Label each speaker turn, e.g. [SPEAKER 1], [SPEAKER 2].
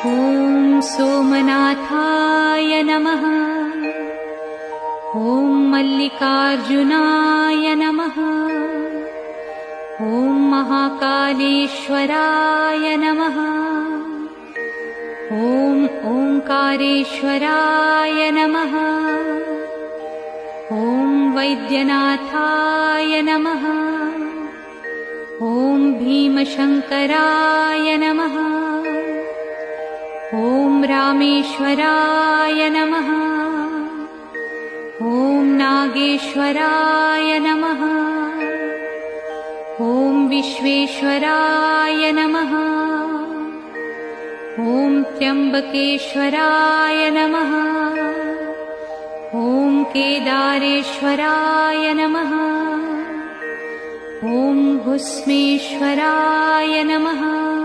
[SPEAKER 1] ॐ सोमनाथाय नमः। ॐ मल्लिकार्जुनाय नमः। ॐ महाकालेश्वराय नमः। ॐ ओंकारेश्वराय नमः। ॐ वैद्यनाथाय नमः। ॐ भीमशंकराय नमः। ॐ रामेश्वराय नमः। ॐ नागेश्वराय नमः। ॐ विश्वेश्वराय नमः। ॐ त्र्यंबकेश्वराय नमः। ॐ केदारेश्वराय नमः। ॐ भुस्मेश्वराय नमः।